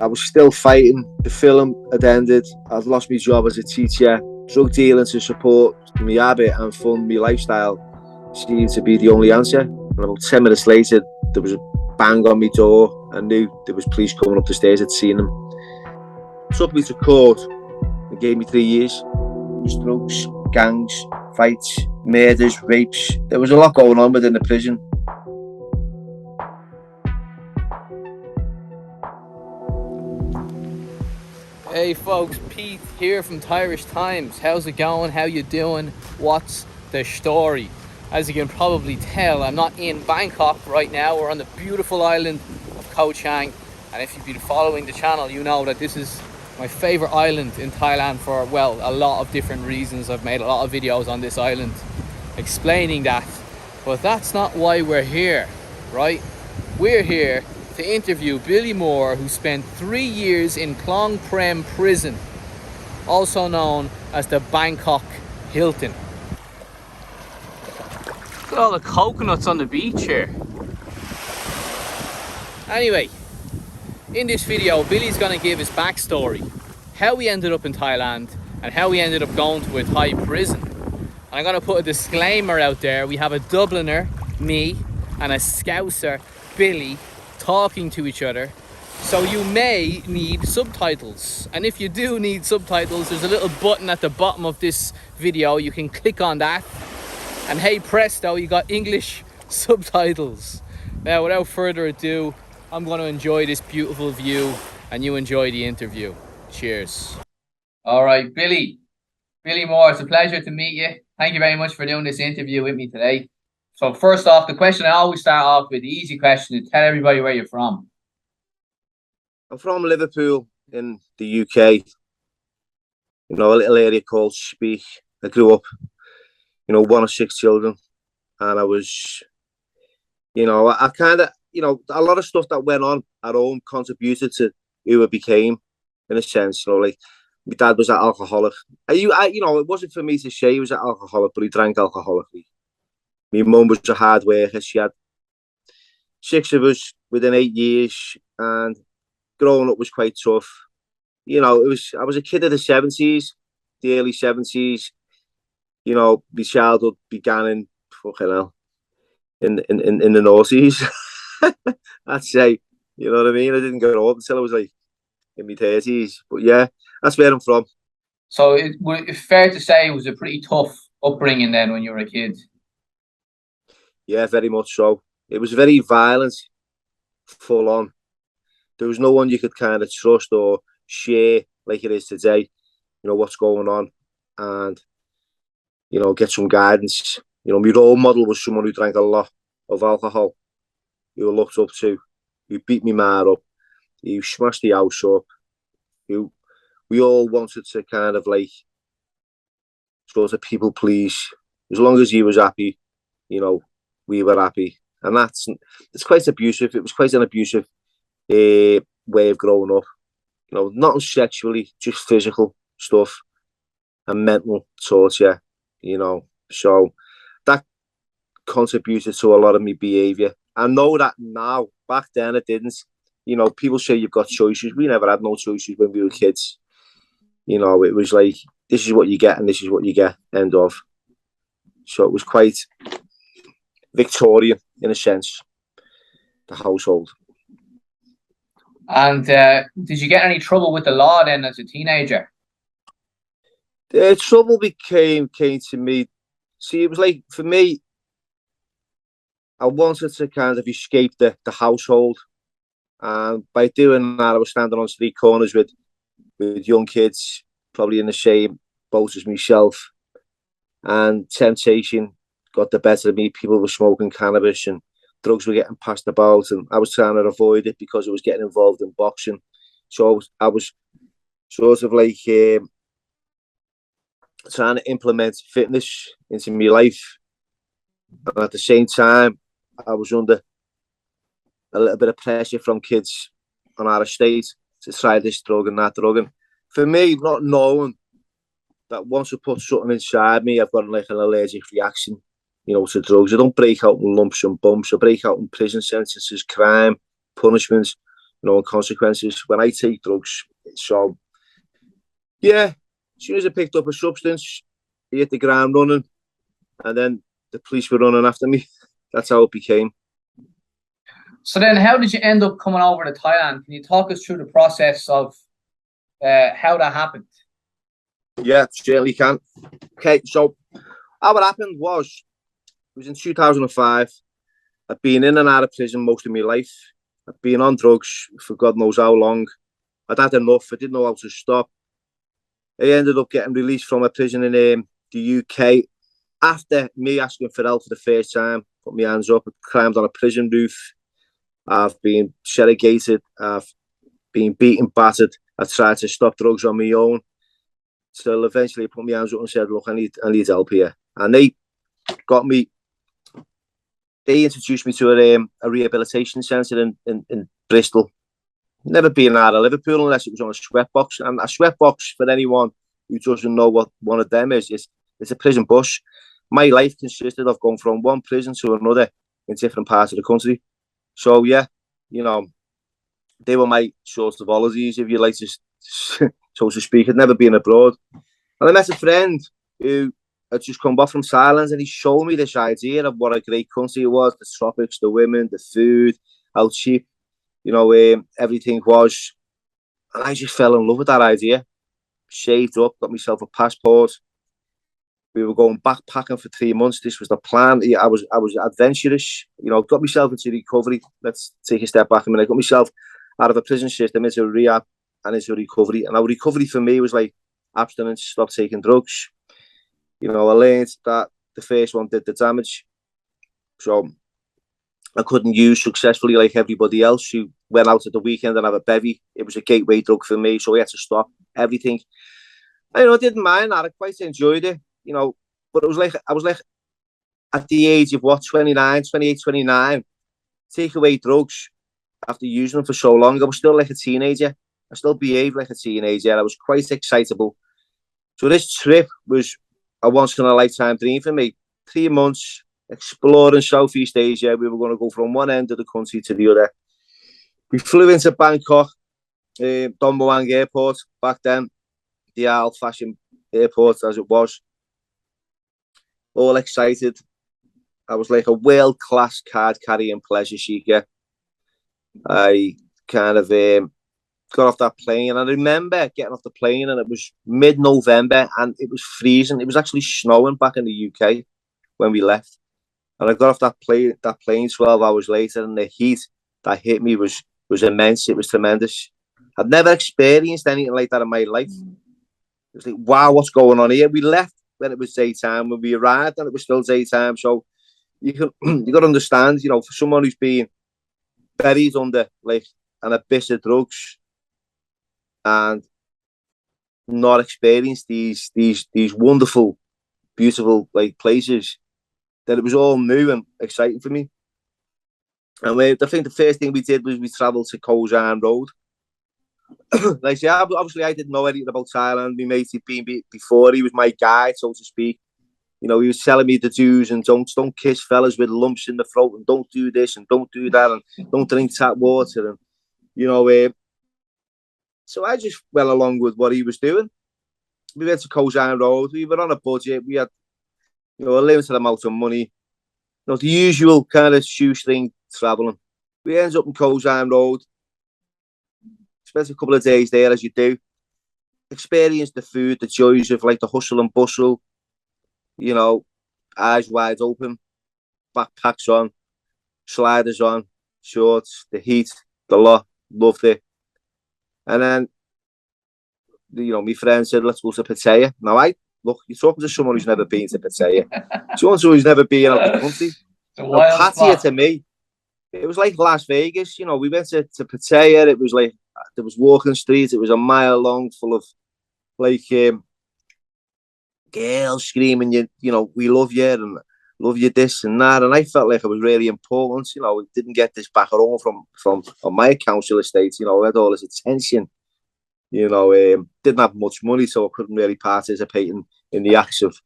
I was still fighting. The film had ended. I'd lost my job as a teacher. Drug dealing to support my habit and fund my lifestyle seemed to be the only answer. And about 10 minutes later, there was a bang on my door. I knew there was police coming up the stairs. I'd seen them. Took me to court and gave me 3 years. It was drugs, gangs, fights, murders, rapes. There was a lot going on within the prison. Hey folks, Pete here from Tirish Times. How's it going? How you doing? What's the story? As you can probably tell, I'm not in Bangkok right now. We're on the beautiful island of Koh Chang. And if you've been following the channel, you know that this is my favorite island in Thailand for, well, a lot of different reasons. I've made a lot of videos on this island explaining that. But that's not why we're here, right? We're here to interview Billy Moore, who spent 3 years in Klong Prem prison, also known as the Bangkok Hilton. Look at all the coconuts on the beach here. Anyway, in this video, Billy's gonna give his backstory, how he ended up in Thailand and how he ended up going to a Thai prison. And I'm gonna put a disclaimer out there. We have a Dubliner, me, and a Scouser, Billy, talking to each other, so you may need subtitles. And if you do need subtitles, there's a little button at the bottom of this video. You can click on that, and hey presto, you got English subtitles. Now, without further ado, I'm going to enjoy this beautiful view and you enjoy the interview. Cheers. All right, Billy Moore, it's a pleasure to meet you. Thank you very much for doing this interview with me today. So first off, the question I always start off with, the easy question, is tell everybody where you're from. I'm from Liverpool in the UK. You know, a little area called Speak. I grew up, you know, one of 6 children. And I was, you know, I kind of, you know, a lot of stuff that went on at home contributed to who I became, in a sense. You know, like, my dad was an alcoholic. You know, it wasn't for me to say he was an alcoholic, but he drank alcoholically. My mum was a hard worker. She had 6 of us within 8 years, and growing up was quite tough. You know, I was a kid of the 70s, the early 70s. You know, my childhood began in fucking hell in the noughties. I'd say, you know what I mean? I didn't grow up until I was like in my 30s. But yeah, that's where I'm from. So it's fair to say it was a pretty tough upbringing then when you were a kid. Yeah, very much so. It was very violent, full on. There was no one you could kind of trust or share like it is today, you know, what's going on, and, you know, get some guidance. You know, my role model was someone who drank a lot of alcohol, who I looked up to, who beat me ma up, who smashed the house up, who we all wanted to kind of like sort of people please. As long as he was happy, you know, we were happy. And it's quite abusive. It was quite an abusive way of growing up. You know, not sexually, just physical stuff and mental torture, you know. So that contributed to a lot of my behaviour. I know that now. Back then it didn't. You know, people say you've got choices. We never had no choices when we were kids. You know, it was like, this is what you get and this is what you get, end of. So it was quite Victorian, in a sense, the household. And did you get any trouble with the law then as a teenager? The trouble came to me. See, it was like, for me, I wanted to kind of escape the household. And by doing that, I was standing on street corners with young kids, probably in the same boat as myself. And temptation got the better of me. People were smoking cannabis and drugs were getting passed about, and I was trying to avoid it because I was getting involved in boxing. So I was sort of like trying to implement fitness into my life, and at the same time I was under a little bit of pressure from kids on our estate to try this drug and that drug. And for me, not knowing that once I put something inside me, I've got like an allergic reaction, you know, to drugs. I don't break out in lumps and bumps. I break out in prison sentences, crime, punishments, and consequences when I take drugs. So, yeah, as soon as I picked up a substance, I hit the ground running, and then the police were running after me. That's how it became. So then how did you end up coming over to Thailand? Can you talk us through the process of how that happened? Yeah, certainly can. Okay, so how it happened was, it was in 2005. I'd been in and out of prison most of my life. I'd been on drugs for God knows how long. I'd had enough. I didn't know how to stop. I ended up getting released from a prison in the UK after me asking for help for the first time. Put my hands up, I climbed on a prison roof. I've been segregated. I've been beaten, battered. I tried to stop drugs on my own. So eventually I put my hands up and said, look, I need help here. And they got me, they introduced me to a rehabilitation centre in Bristol. Never been out of Liverpool unless it was on a sweatbox. And a sweatbox, for anyone who doesn't know what one of them is, it's a prison bus. My life consisted of going from one prison to another in different parts of the country. So, yeah, they were my source of holidays, if you like to, so to speak. I'd never been abroad. And I met a friend who had just come back from Thailand, and he showed me this idea of what a great country it was, the tropics, the women, the food, how cheap, everything was. And I just fell in love with that idea. Saved up, got myself a passport. We were going backpacking for 3 months. This was the plan. I was adventurous. Got myself into recovery. Let's take a step back a minute. I got myself out of a prison system into rehab and into recovery. And our recovery for me was like abstinence, stop taking drugs. I learned that the first one did the damage. So I couldn't use successfully like everybody else who went out at the weekend and have a bevy. It was a gateway drug for me, so I had to stop everything. I didn't mind that. I quite enjoyed it, but it was like, I was like at the age of 28, 29, take away drugs after using them for so long. I was still like a teenager. I still behaved like a teenager. I was quite excitable. So this trip was a once in a lifetime dream for me. 3 months exploring Southeast Asia. We were going to go from one end of the country to the other. We flew into Bangkok, Don Muang Airport back then, the old-fashioned airport as it was. All excited. I was like a world-class card-carrying pleasure seeker. I kind of got off that plane, and I remember getting off the plane, and it was mid-November, and it was freezing. It was actually snowing back in the UK when we left. And I got off that plane 12 hours later, and the heat that hit me was immense. It was tremendous. I'd never experienced anything like that in my life. It was like, wow, what's going on here? We left when it was daytime. When we arrived, and it was still daytime. So you got to understand, for someone who's been buried under like an abyss of drugs and not experienced these wonderful, beautiful like places, that it was all new and exciting for me. And I think the first thing we did was we travelled to Koh San Road. Like I say, obviously I didn't know anything about Thailand. My mate had been before. He was my guide, so to speak. He was telling me the do's and don'ts. Don't kiss fellas with lumps in the throat, and don't do this and don't do that, and don't drink tap water. And so I just went along with what he was doing. We went to Koh San Road. We were on a budget. We had a limited amount of money. The usual kind of shoestring travelling. We ended up in Koh San Road. Spent a couple of days there, as you do. Experienced the food, the joys of like the hustle and bustle. Eyes wide open, backpacks on, sliders on, shorts, the heat, the lot. Loved it. And then, my friend said, let's go to Pattaya. Now, look, you're talking to someone who's never been to Pattaya. Someone who's never been out of the country. Pattaya to me, it was like Las Vegas. We went to Pattaya. It was like, there was walking streets. It was a mile long, full of like girls screaming, we love you and love you this and that. And I felt like I was really important. I didn't get this back at all from on my council estate. I had all this attention. Didn't have much money, so I couldn't really participate in the acts of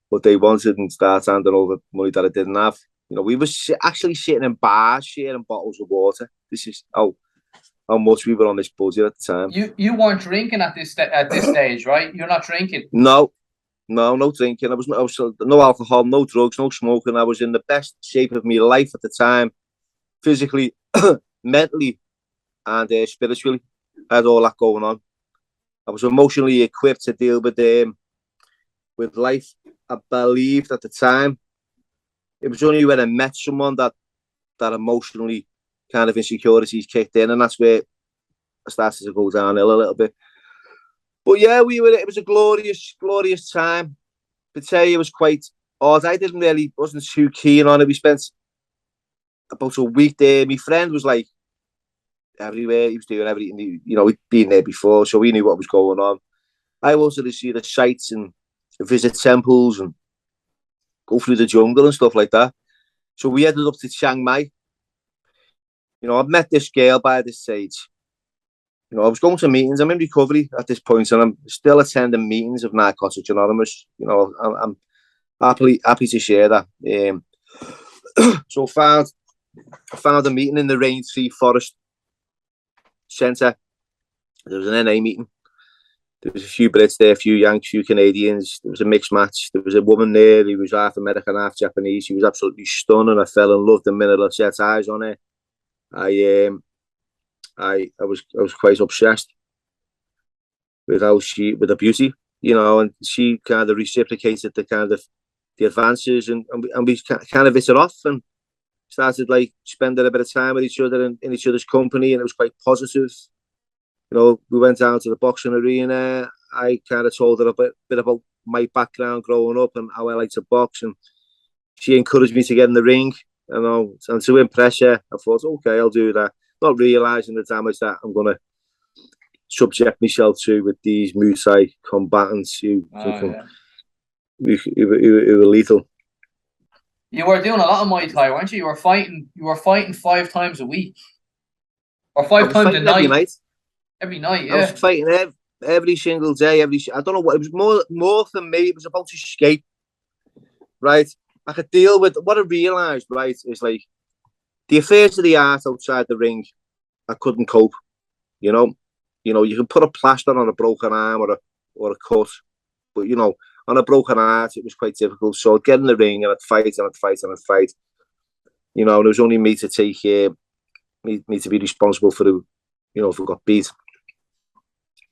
what they wanted and start handing over money that I didn't have. We were actually sitting in bars, sharing bottles of water. This is how how much we were on this budget at the time. You weren't drinking at this stage, right? You're not drinking. No drinking. I was no alcohol, no drugs, no smoking. I was in the best shape of my life at the time, physically, mentally, and spiritually. I had all that going on. I was emotionally equipped to deal with life. I believed at the time. It was only when I met someone that emotionally kind of insecurities kicked in, and that's where I started to go downhill a little bit. But yeah, it was a glorious time. But say it was quite odd. I wasn't too keen on it. We spent about a week there. My friend was like everywhere. He was doing everything. He'd been there before, so we knew what was going on. I wanted to see the sights and visit temples and go through the jungle and stuff like that. So we headed up to Chiang Mai. I've met this girl by this stage. I was going to meetings. I'm in recovery at this point, and I'm still attending meetings of Narcotics Anonymous. I'm happy to share that. So I found a meeting in the Raintree Forest Centre. There was an NA meeting. There was a few Brits there, a few Yanks, a few Canadians. There was a mixed match. There was a woman there who was half American, half Japanese. She was absolutely stunning. I fell in love the minute I set eyes on her. I was quite obsessed with her beauty, and she kind of reciprocated the advances, and we kind of hit it off and started like spending a bit of time with each other and in each other's company, and it was quite positive. We went down to the boxing arena. I kind of told her a bit about my background growing up and how I like to box, and she encouraged me to get in the ring. And to impress her, I thought, okay, I'll do that. Not realising the damage that I'm going to subject myself to with these Muay Thai combatants who were lethal. You were doing a lot of Muay Thai, weren't you? You were fighting 5 times a week, or 5 times a night. Every night. Every night, yeah. I was fighting every single day. I don't know what it was. More for me. It was about escape, right? I could deal with what I realised. Right, is like the affairs of the art outside the ring. I couldn't cope. You can put a plaster on a broken arm or a cut, but on a broken heart, it was quite difficult. So I'd get in the ring and I'd fight and I'd fight and I'd fight. And it was only me to take me to be responsible for if I got beat.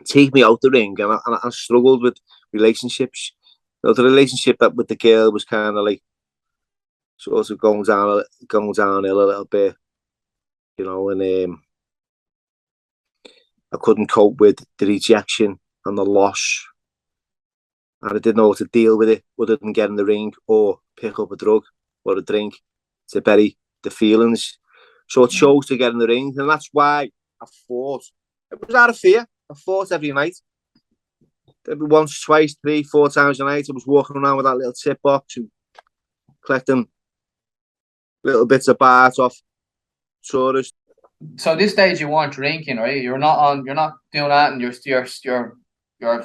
Take me out the ring, and I struggled with relationships. The relationship that with the girl was kind of like sort of going downhill a little bit, and I couldn't cope with the rejection and the loss, and I didn't know how to deal with it other than get in the ring or pick up a drug or a drink to bury the feelings. So I chose to get in the ring, and that's why I fought. It was out of fear. I fought every night. Every once, twice, 3, 4 times a night. I was walking around with that little tip box and collecting little bits of bart off tourists. So this stage you weren't drinking, right? You're not doing that, and you're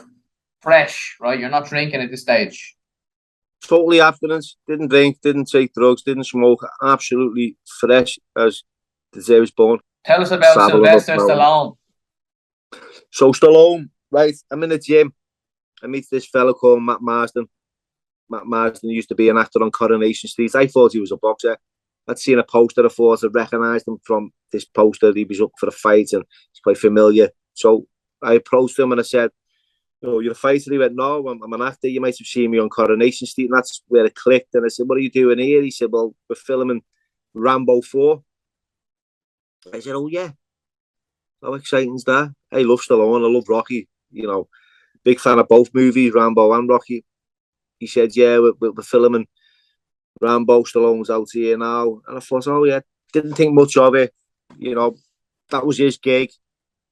fresh, right? You're not drinking at this stage. Totally abstinence. Didn't drink, didn't take drugs, didn't smoke. Absolutely fresh as the day I was born. Tell us about Sylvester Stallone. So Stallone, right? I'm in the gym. I meet this fellow called Matt Marsden. Matt Marsden used to be an actor on Coronation Street. I thought he was a boxer. I'd seen a poster. I thought I recognised him from this poster. He was up for a fight and he's quite familiar. So I approached him and I said, you're a fighter? He went, no, I'm an actor. You might have seen me on Coronation Street. And that's where it clicked. And I said, what are you doing here? He said, well, we're filming Rambo 4. I said, oh, yeah. How exciting is that? I love Stallone. I love Rocky. Big fan of both movies, Rambo and Rocky. He said, yeah, we're filming Rambo. Stallone's out here now. And I thought, oh, yeah. Didn't think much of it. That was his gig.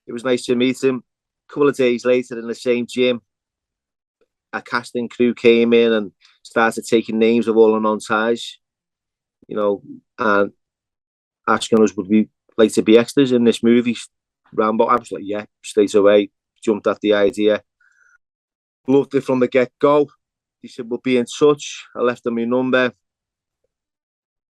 It was nice to meet him. A couple of days later in the same gym, a casting crew came in and started taking names of all the non-ties, and asking us would we like to be extras in this movie, Rambo. I was like, yeah, straight away. Jumped at the idea. Loved it from the get-go. He said, we'll be in touch. I left him my number. A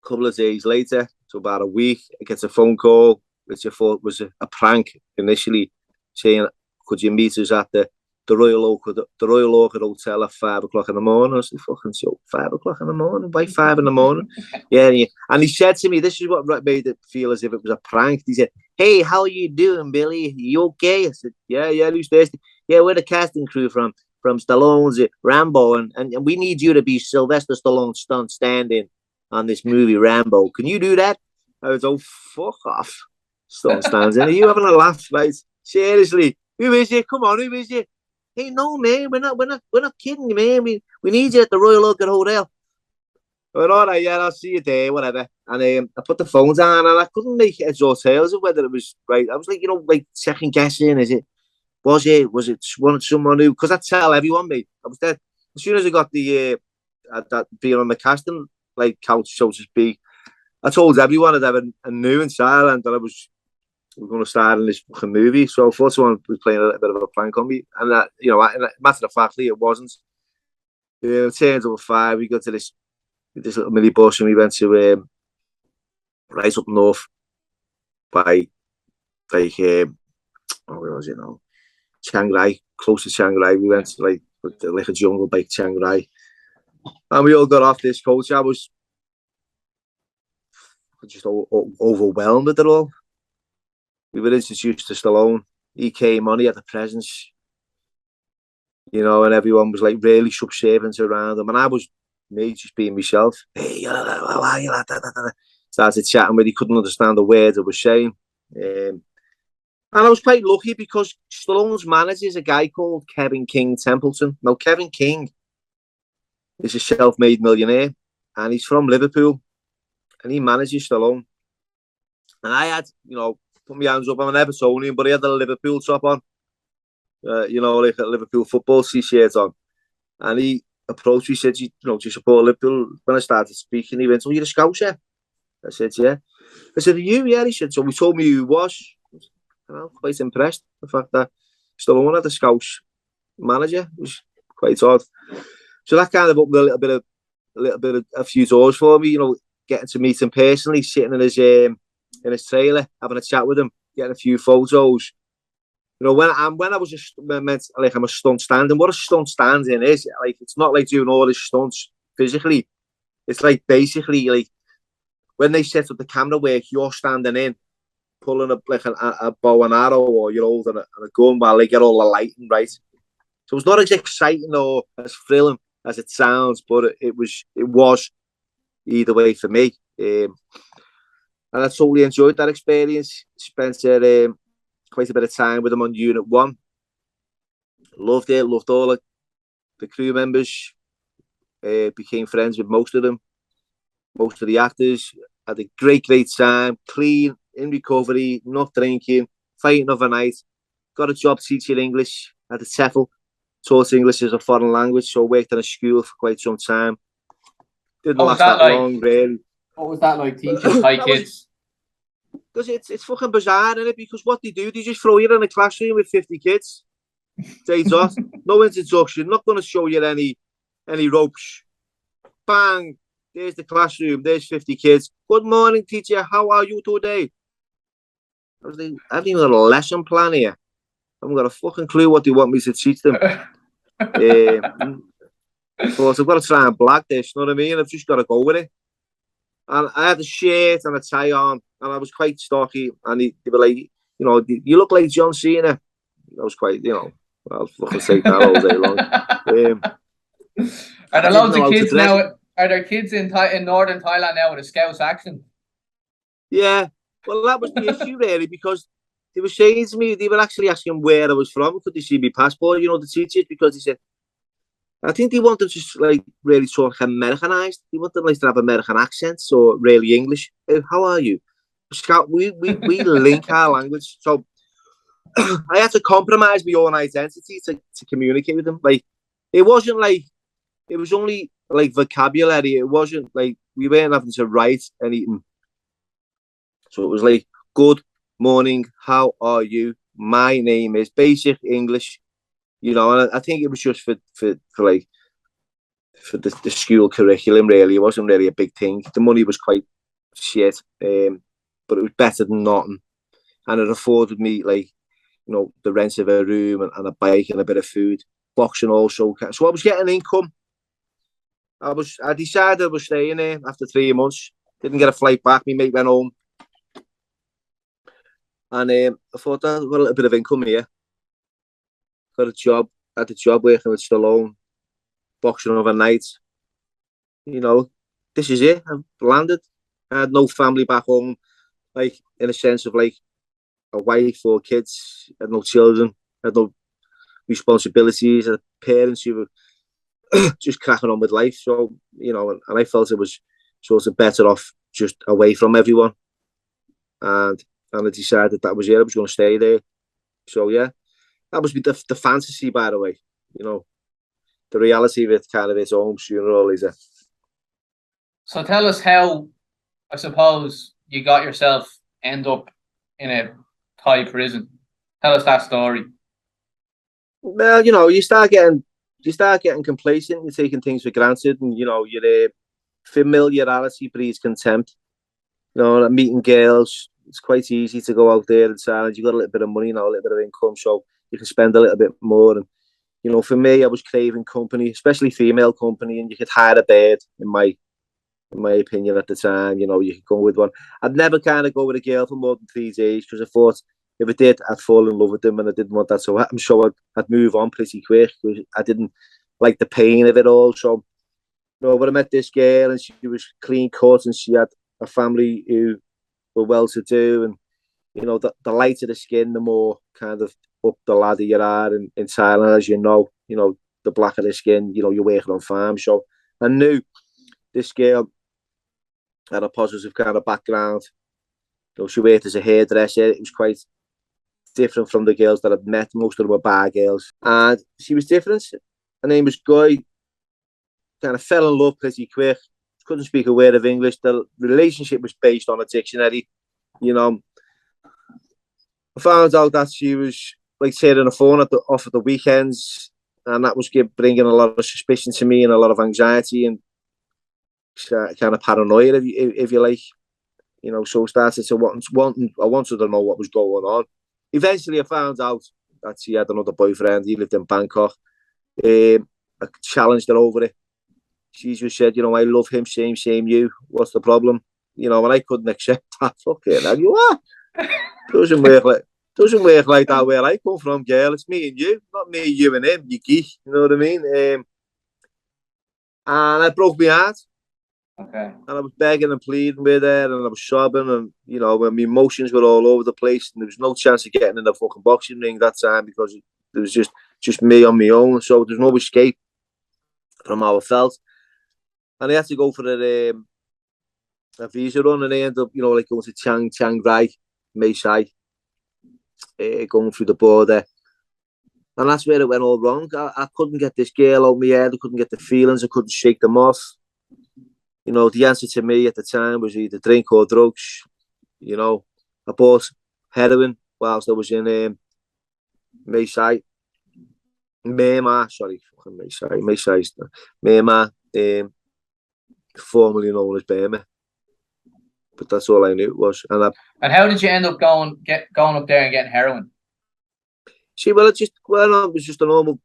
couple of days later, so about a week, I get a phone call. which I thought was a prank initially, saying, "Could you meet us at the Royal Oak Hotel at 5 o'clock in the morning?" I was like, "Fucking so 5 o'clock in the morning? Why 5 in the morning?" Yeah, and he said to me, this is what made it feel as if it was a prank. He said, "Hey, how are you doing, Billy? You okay?" I said, "Yeah, who's thirsty?" "Yeah, we're the casting crew from Stallone's Rambo, and we need you to be Sylvester Stallone stunt stand-in on this movie Rambo. Can you do that?" I was, "Oh, fuck off. Stunt stands in. Are you having a laugh, right? Seriously, who is it? Come on, who is it?" "Hey, no, man, we're not kidding you, man. We need you at the Royal Oak Hotel." I went, "All right, yeah, I'll see you there, whatever." And I put the phones on, and I couldn't make heads or tails of whether it was right. I was like, like second guessing. Was it someone who? Because I tell everyone, mate. I was there as soon as I got the that being on the casting couch, so to speak. I told everyone I'd have a new in Thailand that we were going to start in this fucking movie. So I thought someone was playing a little bit of a prank on me, and that, matter of factly, it wasn't. It turned up at 5. We got to this little mini bus, and we went to right up north by where was it now? Chiang Rai, close to Chiang Rai. We went to like a jungle by Chiang Rai, and we all got off this coach. I was just overwhelmed with it all. We were introduced to Stallone. He came on, he had the presence, and everyone was like really subservient around him. And I was me, just being myself. "Hey, how are you?" Started chatting with him. He couldn't understand the words I was saying. And I was quite lucky because Stallone's manager is a guy called Kevin King Templeton. Now, Kevin King is a self-made millionaire, and he's from Liverpool, and he manages Stallone. And I had, put my hands up. I'm an Evertonian, but he had a Liverpool top on, like a Liverpool football t-shirt on. And he approached me, said, "Do you support Liverpool?" When I started speaking, he went, "Oh, you're a Scouser?" I said, "Yeah." I said, "Are you?" "Yeah." He said, so he told me who he was. I was quite impressed. The fact that Stallone had a Scouts manager was quite odd. So that kind of opened a few doors for me, getting to meet him personally, sitting in his trailer, having a chat with him, getting a few photos. When I was I'm a stunt stand, and what a stunt stand in is, it's not like doing all this stunts physically. It's like basically when they set up the camera work, you're standing in, pulling a bow and arrow, or you're holding a gun while they get all the lighting right. So it's not as exciting or as thrilling as it sounds, but it was either way for me. And I totally enjoyed that experience. Spent quite a bit of time with them on Unit 1. Loved it, loved all the crew members. Became friends with most of them, most of the actors. Had a great time, clean, in recovery, not drinking, fighting overnight. Got a job teaching English at the TEFL. Taught English as a foreign language, so worked in a school for quite some time. Didn't last that long, really. What was that like, teaching Thai kids? Because it's fucking bizarre, isn't it? Because what they just throw you in a classroom with 50 kids. Days off, no introduction, not going to show you any ropes. Bang, there's the classroom, there's 50 kids. "Good morning, teacher, how are you today?" I was like, I haven't even got a lesson plan here. I haven't got a fucking clue what they want me to teach them. But I've got to try and black this, you know what I mean? I've just got to go with it. And I had a shirt and a tie on, and I was quite stocky. And they were like, "You look like John Cena." I was quite, I'll fucking take that all day long. Are there loads of kids now? Are there kids in northern Thailand now with a Scouse accent? Yeah, well, that was the issue really, because they were saying to me, they were actually asking where I was from. Could they see my passport? The teachers, because they said, I think they wanted to really talk Americanized. They wanted to have American accents or really English. "Hey, how are you?" We link our language, so I had to compromise my own identity to communicate with them. It wasn't it was only vocabulary. It wasn't we weren't having to write anything. So it was "Good morning, how are you? My name is," basic English, and I think it was just for the school curriculum, really. It wasn't really a big thing. The money was quite shit, but it was better than nothing. and it afforded me like, you know, the rent of a room and a bike and a bit of food. Boxing also, so I was getting income. I decided I was staying there after 3 months. Didn't get a flight back. My mate went home, and I thought I've got a little bit of income here. Got a job. Had a job working with Stallone, boxing overnight. You know, this is it. I landed. I had no family back home, like in a sense of like a wife or kids. I had no children. I had no responsibilities. I had parents who were just cracking on with life. So, you know, and I felt it was sort of better off just away from everyone. And I decided that was it. I was going to stay there. So, yeah, that was the fantasy, by the way. You know, the reality of it kind of its own sooner or later. So tell us how, I suppose, you got yourself end up in a Thai prison. Tell us that story. Well, you know, you start getting complacent. You're taking things for granted, and you know, your familiarity breeds contempt. You know, like meeting girls, it's quite easy to go out there in Thailand. You got a little bit of money now, a little bit of income, so you can spend a little bit more. And you know, for me, I was craving company, especially female company, and you could hire a bird. In my opinion, at the time, you know, you could go with one. I'd never kind of go with a girl for more than 3 days because I thought if I did, I'd fall in love with them, and I didn't want that. So I'm sure I'd move on pretty quick because I didn't like the pain of it all. So, you know, when I met this girl and she was clean cut and she had a family who were well to do, and you know, the lighter the skin, the more kind of up the ladder you are in Thailand, as you know, the blacker the skin, you know, you're working on farms. So I knew this girl had a positive kind of background. You know, she worked as a hairdresser. It was quite different from the girls that I'd met. Most of them were bar girls. And she was different. Her name was Guy. Kind of fell in love pretty quick. Couldn't speak a word of English. The relationship was based on a dictionary. You know, I found out that she was like turning the phone off at the weekends. And that was bringing a lot of suspicion to me and a lot of anxiety and kind of paranoia, if you like. You know, so I started to I wanted to know what was going on. Eventually, I found out that she had another boyfriend. He lived in Bangkok. I challenged her over it. She just said, you know, I love him, same you. What's the problem? You know, and I couldn't accept that. Fucking hell, you are. Doesn't work like that where I come from, girl. It's me and you, not me, you and him, you geek. You know what I mean? And I broke my heart. Okay. And I was begging and pleading with her, and I was sobbing, and you know, when my emotions were all over the place, and there was no chance of getting in the fucking boxing ring that time because it was just me on my own. So there's no escape from how I felt, and I had to go for a visa run, and I ended up, you know, like going to Chiang Rai, Mae Sai, going through the border. And that's where it went all wrong. I couldn't get this girl out of my head. I couldn't get the feelings. I couldn't shake them off. You know, the answer to me at the time was either drink or drugs. You know, I bought heroin whilst I was in Mae Sai. Myanmar, sorry, fucking Mae Sai. Myanmar, formerly known as Burma. But that's all I knew it was. And how did you end up going up there and getting heroin? See, well, it was just a normal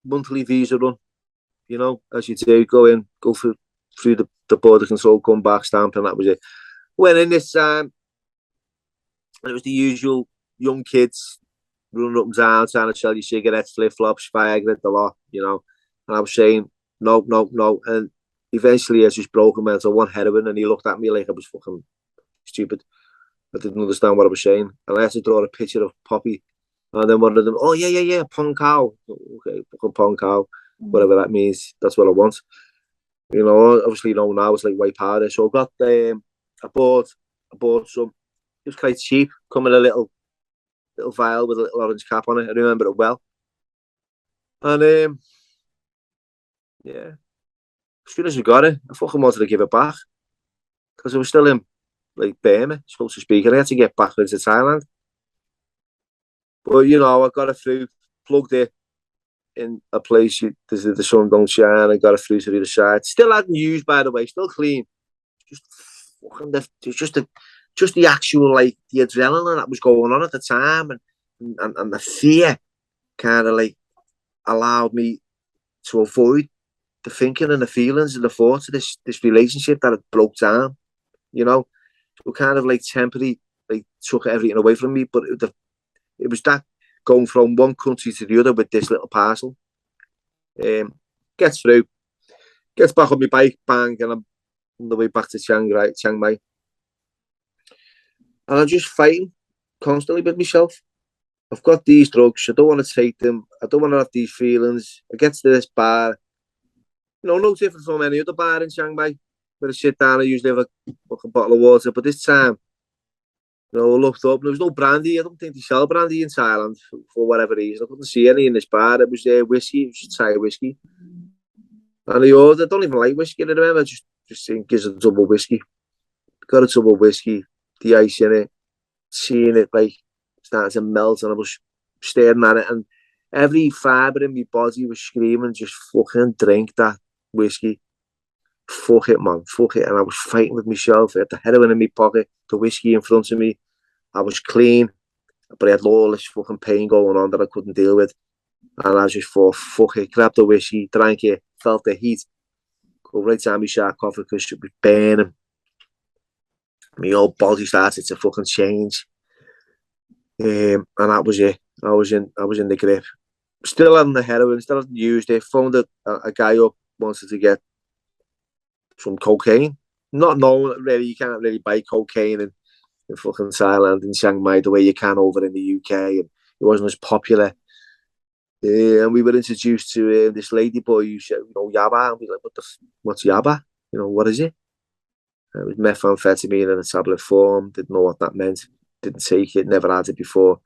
monthly visa run. You know, as you do, go through the border control, come back, stamp, and that was it. Went in this time, and it was the usual young kids running up and down, trying to sell you cigarettes, flip-flops, Viagra, the lot, you know. And I was saying, no. And eventually I just broke him out. I want heroin, and he looked at me like I was fucking stupid. I didn't understand what I was saying. And I had to draw a picture of Poppy. And then one of them, oh, yeah, Pong Cow. Okay, fucking Pong Cow, whatever that means. That's what I want. You know, obviously, you know, now it's like white powder. So I got I bought some. It was quite cheap, come in a little vial with a little orange cap on it. I remember it well. And yeah, as soon as I got it, I fucking wanted to give it back because I was still in like Burma, so to speak, and I had to get back into Thailand. But you know, I got it through, plugged it in a place the sun don't shine, and got it through to the other side. Still hadn't used, by the way, still clean. Just fucking just the actual, like, the adrenaline that was going on at the time, and the fear kind of like allowed me to avoid the thinking and the feelings and the thoughts of this relationship that had broke down, you know. So kind of like temporarily like took everything away from me, but it was that going from one country to the other with this little parcel. Gets through, gets back on my bike, bang, and I'm on the way back to Chiang Mai. And I'm just fighting constantly with myself. I've got these drugs, I don't want to take them, I don't want to have these feelings. I get to this bar, no different from any other bar in Chiang Mai, where I sit down, I usually have a bottle of water, but this time, I looked up, and there was no brandy. I don't think they sell brandy in Thailand for whatever reason. I couldn't see any in this bar. It was whiskey, it was Thai whiskey. And I ordered, I don't even like whiskey, I remember, just think it's a double whiskey. Got a double whiskey, the ice in it, seeing it like starting to melt, and I was staring at it, and every fibre in my body was screaming, just fucking drink that whiskey. Fuck it, man, fuck it. And I was fighting with myself. I had the heroin in my pocket, the whiskey in front of me. I was clean, but I had all this fucking pain going on that I couldn't deal with. And I just thought, fuck it, grabbed the whiskey, drank it, felt the heat, go right down my sarcophagus, it was burning. My whole body started to fucking change. And that was it. I was in the grip. Still having the heroin, still hadn't used it. Phoned a guy up, wanted to get some cocaine. Not knowing really, you can't really buy cocaine in fucking Thailand, in Chiang Mai, the way you can over in the UK. And it wasn't as popular. And we were introduced to this lady boy who said, yaba. And we were like, what's yaba? What is it? It was methamphetamine in a tablet form. Didn't know what that meant. Didn't take it. Never had it before.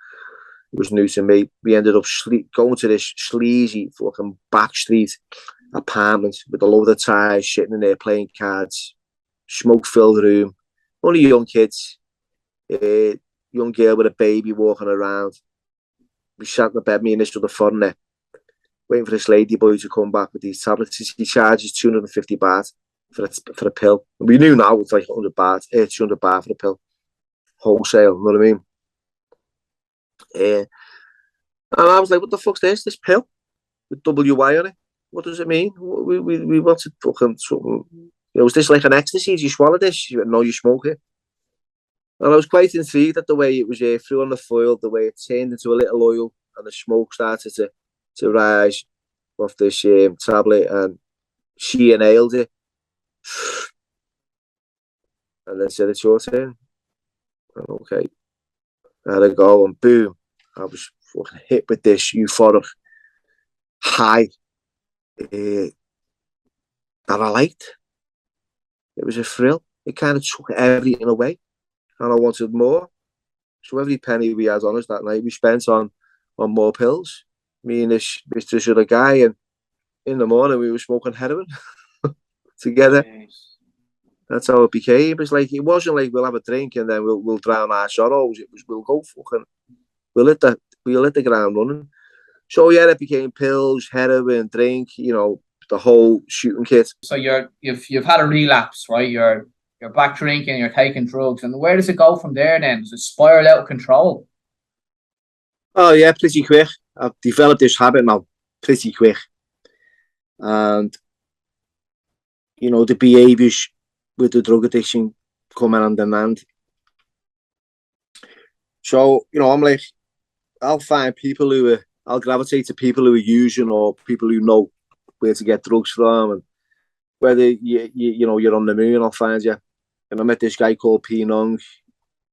It was new to me. We ended up going to this sleazy fucking backstreet apartment with a load of Thais sitting in there playing cards. Smoke-filled room. Only young kids. Young girl with a baby walking around. We sat in the bed, me and this other foreigner, waiting for this lady boy to come back with these tablets. He charges 250 baht for a pill. And we knew now it's like 100 baht, 200 baht for a pill. Wholesale, you know what I mean? And I was like, what the fuck's this? This pill with WY on it? What does it mean? We wanted fucking something. Was this like an ecstasy? Did you swallow this? She went, no, you smoke it. And I was quite intrigued at the way it was through on the foil, the way it turned into a little oil, and the smoke started to rise off this tablet, and she inhaled it. And then said, it's your turn. And okay. I had a go, and boom, I was fucking hit with this euphoric high that I liked. It was a thrill. It kind of took everything away, and I wanted more. So every penny we had on us that night, we spent on more pills. Me and this other guy, and in the morning we were smoking heroin together. Nice. That's how it became. It wasn't like we'll have a drink and then we'll drown our sorrows. It was we'll go fucking, we'll hit the ground running. So yeah, it became pills, heroin, drink, the whole shooting kit. So you've had a relapse, right? You're back drinking, you're taking drugs, and where does it go from there then? Does it spiral out of control? Oh yeah, pretty quick. I've developed this habit now pretty quick. And the behaviours with the drug addiction coming on demand. So, I'm like, I'll find people I'll gravitate to people who are using, or people who know where to get drugs from, and whether you're on the moon, I'll find you. And I met this guy called Pinong.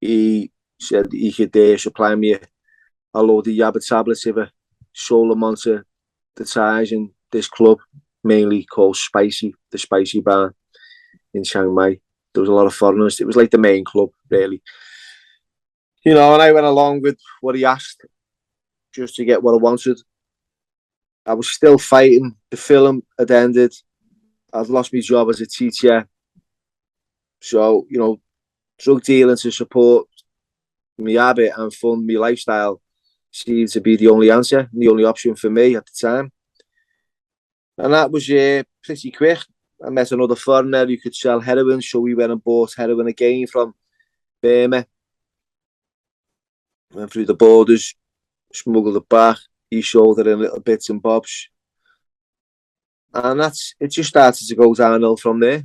He said he could supply me a load of yaba tablets if I sold them onto the Thais in this club, mainly called the Spicy Bar in Chiang Mai. There was a lot of foreigners. It was like the main club, really. And I went along with what he asked just to get what I wanted. I was still fighting. The film had ended. I'd lost my job as a teacher. So, drug dealing to support my habit and fund my lifestyle seemed to be the only answer, the only option for me at the time. And that was pretty quick. I met another foreigner who could sell heroin, so we went and bought heroin again from Burma, went through the borders, smuggled it back. He sold it in little bits and bobs, and it. Just started to go downhill from there.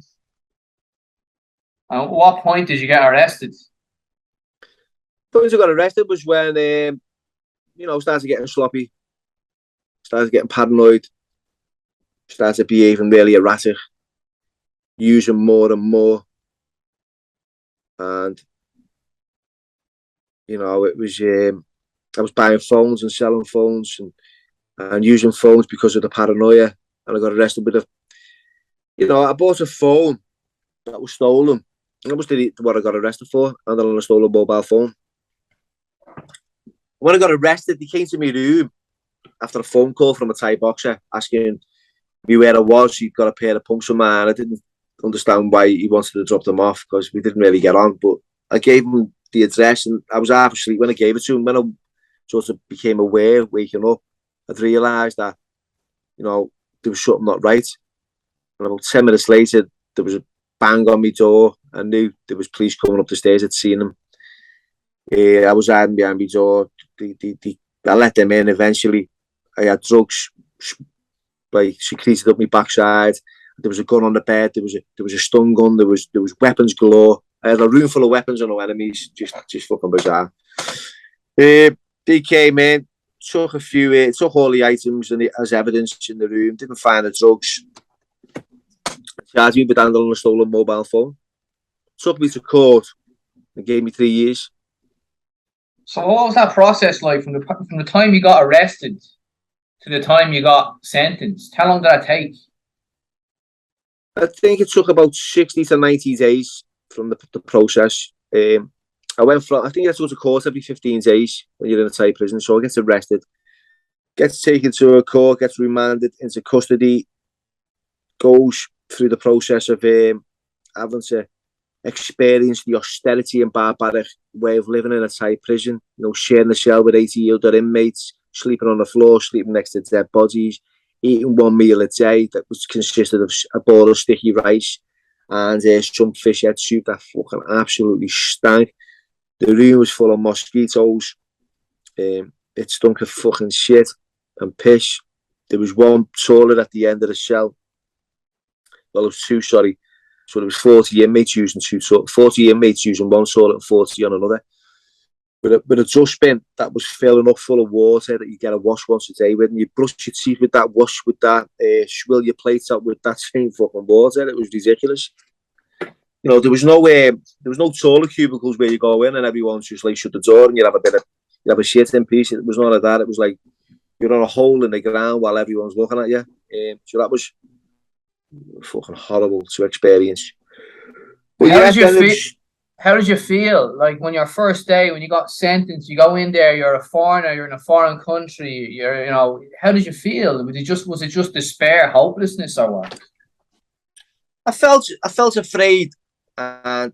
And at what point did you get arrested? The point I got arrested was when started getting sloppy, started getting paranoid, started behaving really erratic, using more and more, and it was I was buying phones and selling phones and using phones because of the paranoia, and I got arrested with I bought a phone that was stolen. That was what I got arrested for, and then I stole a mobile phone. When I got arrested, they came to my room after a phone call from a Thai boxer asking me where I was. He'd got a pair of pumps from mine. I didn't understand why he wanted to drop them off because we didn't really get on. But I gave him the address, and I was half asleep when I gave it to him. When I sort of became aware, waking up, I'd realised that, there was something not right. And about 10 minutes later, there was a bang on my door. I knew there was police coming up the stairs. I'd seen them. I was hiding behind my door. I let them in eventually. I had drugs secreted up my backside. There was a gun on the bed. There was a stun gun. There was weapons galore. I had a room full of weapons and no enemies. Just fucking bizarre. They came in, took all the items as evidence in the room. Didn't find the drugs. Charged me with handling a stolen mobile phone. Took me to court and gave me 3 years. So what was that process like from the time you got arrested to the time you got sentenced? How long did that take? I think it took about 60 to 90 days from the process. I think I go to court every 15 days when you're in a Thai prison. So I get arrested, gets taken to a court, gets remanded into custody, goes through the process of having to experience the austerity and barbaric way of living in a Thai prison, sharing a cell with 80 other inmates, sleeping on the floor, sleeping next to dead bodies, eating one meal a day that was consisted of a bowl of sticky rice and some fish head soup that fucking absolutely stank. The room was full of mosquitoes. It stunk of fucking shit and piss. There was one toilet at the end of the cell. Well, it was two, sorry. So there was 40 inmates using 40 inmates using one toilet and 40 on another. With a dustbin that was filling up full of water that you get a wash once a day with, and you brush your teeth with that wash, with that, swill your plates out with that same fucking water. It was ridiculous. There was no toilet cubicles where you go in and everyone's just shut the door and you have a shit in peace. It was none of that. It was like you're on a hole in the ground while everyone's looking at you. So that was fucking horrible to experience. But how did you feel like when your first day, when you got sentenced, you go in there, you're a foreigner, you're in a foreign country, how did you feel? Was it just despair, hopelessness, or what? I felt afraid and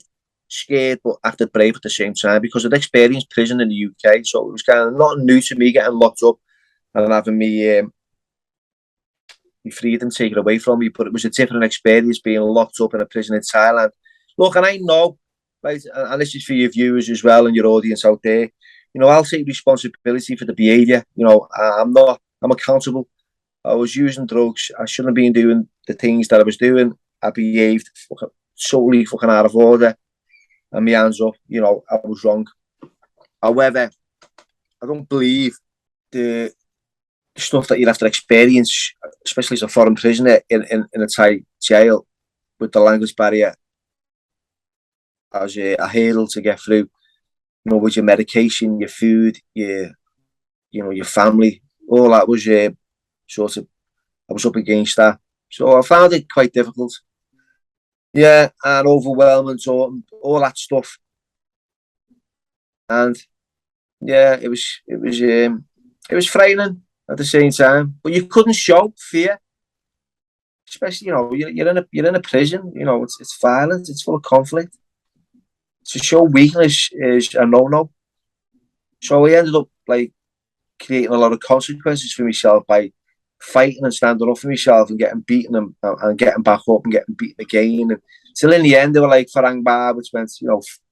scared, but acted brave at the same time because I'd experienced prison in the UK, so it was kind of not new to me getting locked up and having me freedom taken away from me. But it was a different experience being locked up in a prison in Thailand. Look, and I know, right, and this is for your viewers as well and your audience out there. I'll take responsibility for the behaviour. I'm accountable. I was using drugs. I shouldn't have been doing the things that I was doing. I behaved solely fucking out of order, and my hands up. I was wrong. However, I don't believe the stuff that you'd have to experience, especially as a foreign prisoner in a Thai jail with the language barrier as a hurdle to get through. With your medication, your food, your family, all that was I was up against that. So I found it quite difficult. Yeah, and overwhelming, all that stuff. And yeah, it was frightening at the same time. But you couldn't show fear, especially you're in a prison. It's violent, it's full of conflict. To show weakness is a no-no. So I ended up creating a lot of consequences for myself by fighting and standing up for myself and getting beaten and getting back up and getting beaten again. And Till in the end, they were like Farang Bar, which meant,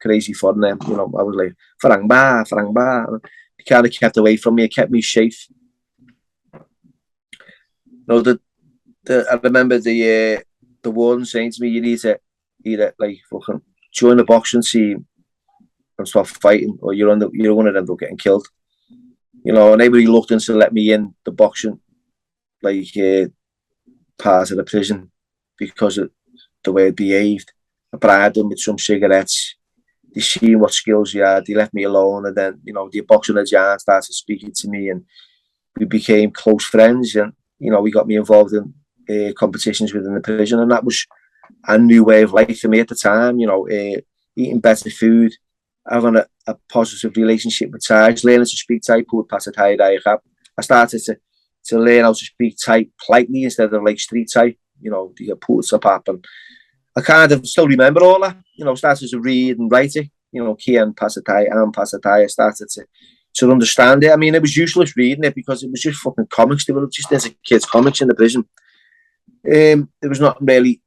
crazy fun then. I was like, Farang Bar, Farang Bar. They kind of kept away from me. It kept me safe. I remember the warden saying to me, you need to either like fucking join the boxing team and start fighting, or you're going to end up getting killed. And they were reluctant to let me in the boxing part of the prison because of the way it behaved. I bribed them with some cigarettes. They seen what skills you had. They left me alone, and then the boxing agent started speaking to me, and we became close friends. And we got me involved in competitions within the prison, and that was a new way of life for me at the time. Eating better food, having a positive relationship with Thais, learning to speak Thai. I started to learn how to speak Thai politely instead of like street Thai. The puts up, and I kind of still remember all that. Started to read and write it. Kian Pasatai and Pasatai. I started to understand it. I mean, it was useless reading it because it was just fucking comics. They were just as a kids' comics in the prison. There was nothing really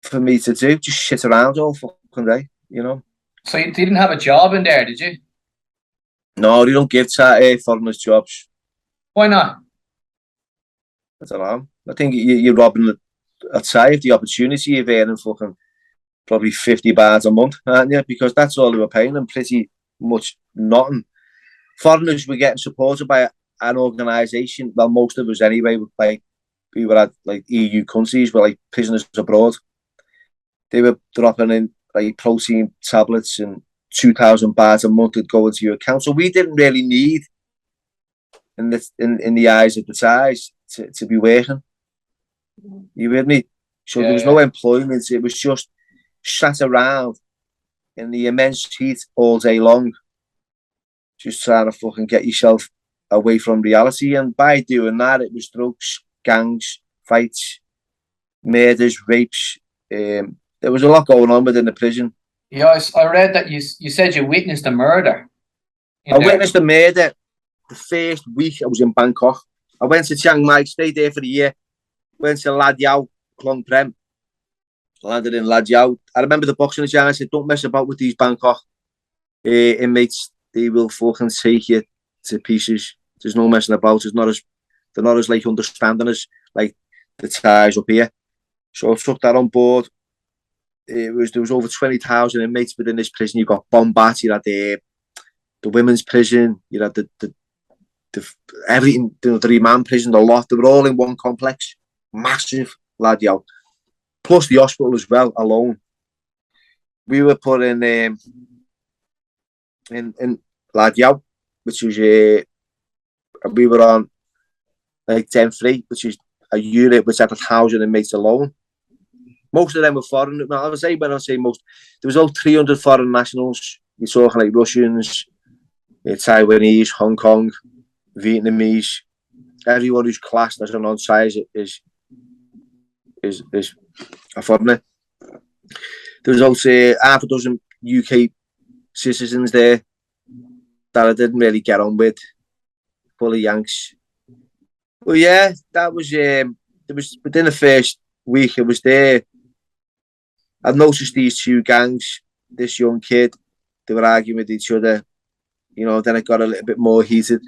for me to do. Just sit around all fucking day. So you didn't have a job in there, did you? No, they don't give foreigners jobs. Why not? I don't know. I think you're robbing a Thai of the opportunity of earning fucking probably 50 bahts a month, aren't you? Because that's all they were paying them, pretty much nothing. Foreigners were getting supported by an organisation, well, most of us anyway, we were at like EU countries, were like prisoners abroad. They were dropping in like protein tablets and 2,000 bahts a month would go into your account. So we didn't really need, in the eyes of the Thais, to be working. You with me? So there was no employment. It was just sat around in the immense heat all day long, just trying to fucking get yourself away from reality. And by doing that, it was drugs, gangs, fights, murders, rapes. There was a lot going on within the prison. Yeah, I read that you said you witnessed a murder. I witnessed a murder the first week I was in Bangkok. I went to Chiang Mai, stayed there for a year. Went to Lad Yao, Klong Prem. Landed in Lad Yao. I remember the boxing agent. I said, don't mess about with these Bangkok inmates. They will fucking take you to pieces. There's no messing about. They're not as like understanding as like the Thais up here. So I took that on board. There was over 20,000 inmates within this prison. You got Bombat, you had the women's prison, you had the everything, the 3-man prison, the lot. They were all in one complex. Massive, Lad Yao. Plus the hospital as well, alone. We were put in Lad Yao, which was we were on like 10-3, which is a unit which had 1,000 inmates alone. Most of them were foreign. When I say most, there was all 300 foreign nationals. You're talking like Russians, Taiwanese, Hong Kong, Vietnamese. Everyone who's classed as a non-Thai is a foreigner. There was also half a dozen UK citizens there that I didn't really get on with, full of Yanks. Well, yeah, that was there was within the first week I was there. I noticed these two gangs, this young kid, they were arguing with each other. Then it got a little bit more heated.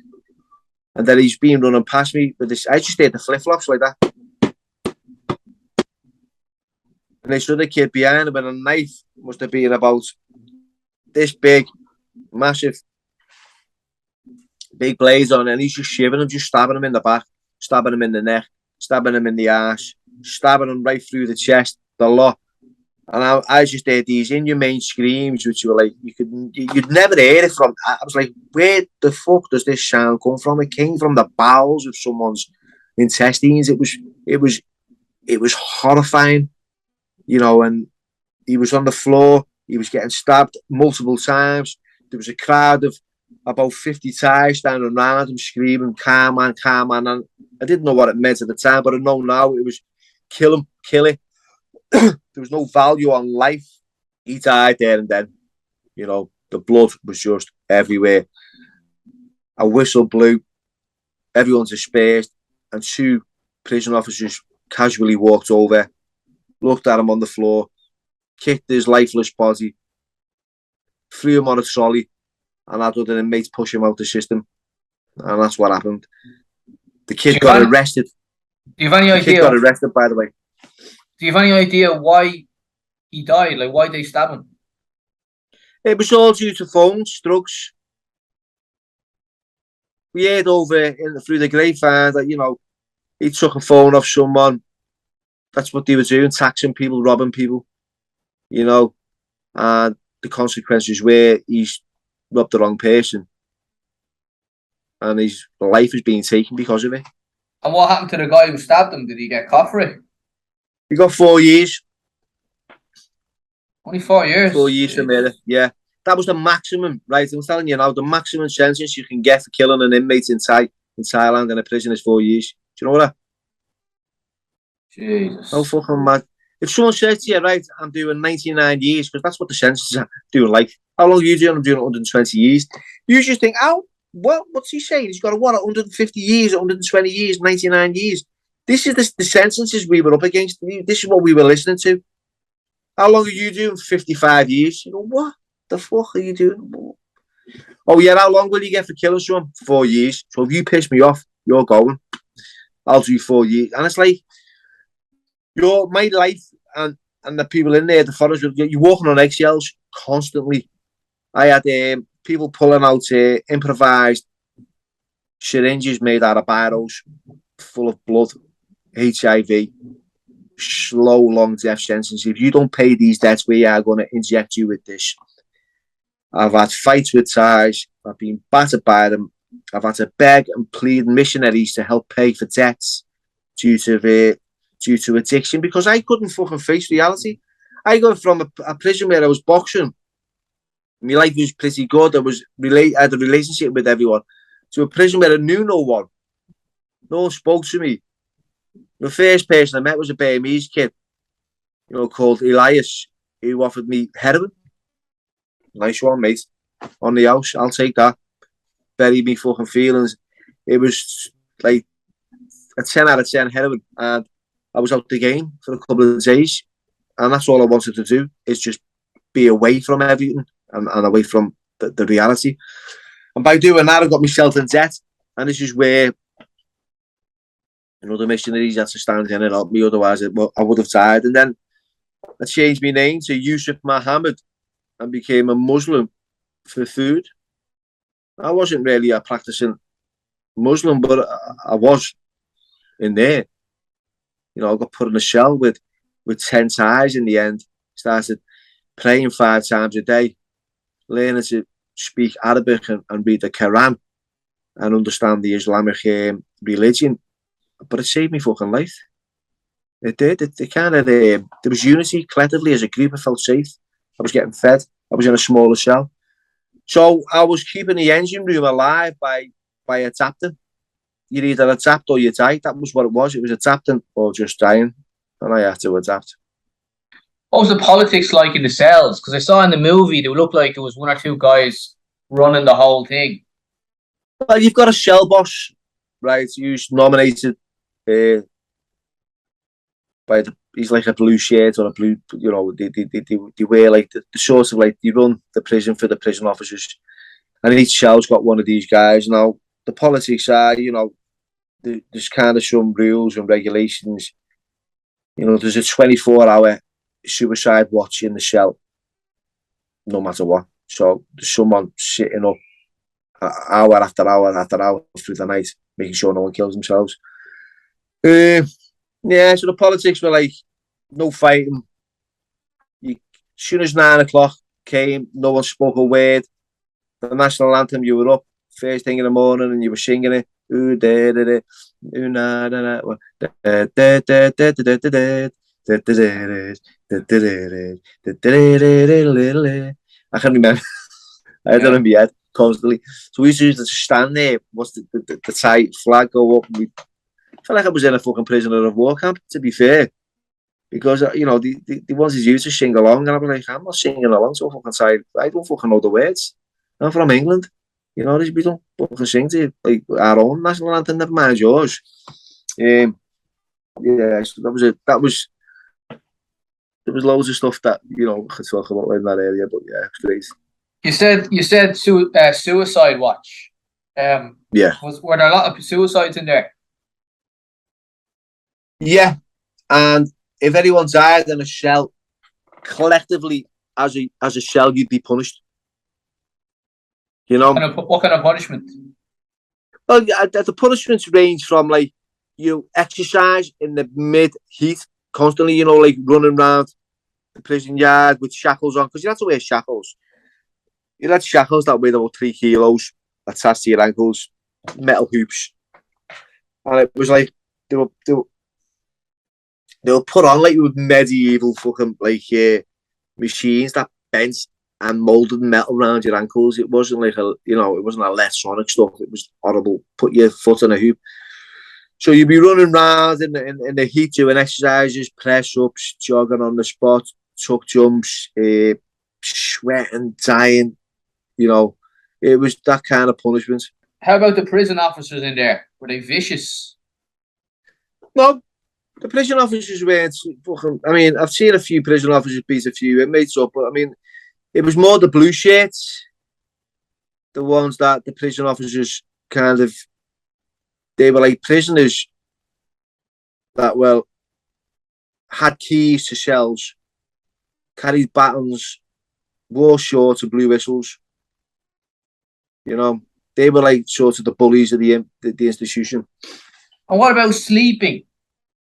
And then he's been running past me with this. I just did the flip-flops like that. And this other kid behind him with a knife must have been about this big, massive, big blades on, and he's just shivering him, just stabbing him in the back, stabbing him in the neck, stabbing him in the arse, stabbing him right through the chest, the lot. And I just heard these inhumane screams, which were like, you'd never hear it from. I was like, where the fuck does this sound come from? It came from the bowels of someone's intestines. It was horrifying, and he was on the floor. He was getting stabbed multiple times. There was a crowd of about 50 Thais standing around him screaming, calm man, calm man. And I didn't know what it meant at the time, but I know now it was kill him, kill it. There was no value on life. He died there and then. The blood was just everywhere. A whistle blew. Everyone's dispersed. And 2 prison officers casually walked over, looked at him on the floor, kicked his lifeless body, threw him on a trolley, and had other inmates push him out the system. And that's what happened. The kid got arrested. Do you have any idea? The kid got arrested, by the way. Do you have any idea why he died? Like, why they stabbed him? It was all due to phones, drugs. We heard through the grapevine that, he took a phone off someone. That's what they were doing, taxing people, robbing people, and the consequences were he's robbed the wrong person. And his life is being taken because of it. And what happened to the guy who stabbed him? Did he get caught for it? He got 4 years. Only 4 years? 4 years for murder, yeah. That was the maximum, right? I'm telling you now, the maximum sentence you can get for killing an inmate in Thailand in a prison is 4 years. Do you know that? Jesus. So fucking mad. If someone says to you, right, I'm doing 99 years, because that's what the sentences are doing, like, how long are you doing? I'm doing 120 years. You just think, what's he saying? He's got 150 years, 120 years, 99 years. This is the sentences we were up against. This is what we were listening to. How long are you doing? 55 years. What the fuck are you doing? Oh, yeah, how long will you get for killing someone? 4 years. So if you piss me off, you're going. I'll do 4 years. And it's like, my life and the people in there, the foreigners, you're walking on eggshells constantly. I had people pulling out improvised syringes made out of barrels full of blood, HIV, slow, long death sentences. If you don't pay these debts, we are going to inject you with this. I've had fights with Thais. I've been battered by them. I've had to beg and plead missionaries to help pay for debts due to addiction, because I couldn't fucking face reality. I got from a prison where I was boxing. My life was pretty good. I had a relationship with everyone. To a prison where I knew no one. No one spoke to me. The first person I met was a Burmese kid, called Elias, who offered me heroin. Nice one, mate. On the house, I'll take that. Bury me fucking feelings. It was like a 10 out of 10 heroin, and I was out the game for a couple of days, and that's all I wanted to do, is just be away from everything and away from the reality. And by doing that, I got myself in debt, and this is where the missionaries had to stand in and help me, otherwise I would have died. And then I changed my name to Yusuf Muhammad and became a Muslim for food. I wasn't really a practicing Muslim, but I was in there. I got put in a cell with 10 ties in the end. Started praying 5 times a day, learning to speak Arabic and read the Quran and understand the Islamic religion. But it saved me fucking life. It did. It kind of, there was unity collectively as a group. I felt safe. I was getting fed. I was in a smaller cell. So I was keeping the engine room alive by adapting. You either adapt or you die. That was what it was. It was adapting or just dying. And I had to adapt. What was the politics like in the cells? Because I saw in the movie, they looked like there was 1 or 2 guys running the whole thing. Well, you've got a cell boss, right, who's nominated he's like a blue shirt or a blue, they wear like the sort of like, they run the prison for the prison officers. And each cell's got one of these guys. Now, the politics are, there's kind of some rules and regulations. There's a 24-hour suicide watch in the cell, no matter what. So there's someone sitting up hour after hour after hour through the night, making sure no one kills themselves. Yeah, so the politics were like, no fighting. As soon as 9 o'clock came, no one spoke a word. The national anthem, you were up first thing in the morning and you were singing it. I can't remember. I had it in my head constantly. So we used to stand there, watch the Thai flag go up. And I felt like I was in a fucking prisoner of war camp, to be fair. Because, they wanted you to sing along, and I was like, I'm not singing along so fucking Thai. I don't fucking know the words. I'm from England. We don't fucking sing to like our own national anthem, never mind yours. Yeah, so that was there was loads of stuff that I could talk about in that area. But yeah, it's great. You said suicide watch. Yeah, Were there a lot of suicides in there? yeah. And if anyone died in a shell, collectively as a shell, you'd be punished. What kind of punishment? Well, the punishments range from like you exercise in the mid heat constantly, like running around the prison yard with shackles on, because you had to wear shackles. You had shackles that weighed about 3 kilos attached to your ankles, metal hoops, and it was like they were put on like with medieval fucking like machines that bent and molded metal around your ankles. It wasn't like it wasn't electronic stuff. It was horrible. Put your foot in a hoop. So you'd be running around in the heat doing exercises, press ups, jogging on the spot, tuck jumps, sweating, dying. It was that kind of punishment. How about the prison officers in there? Were they vicious? No, the prison officers weren't fucking. I mean, I've seen a few prison officers beat a few inmates up, but I mean, it was more the blue shirts, the ones that the prison officers kind of. They were like prisoners that had keys to cells, carried batons, wore shorts and blue whistles. They were like sort of the bullies of the institution. And what about sleeping?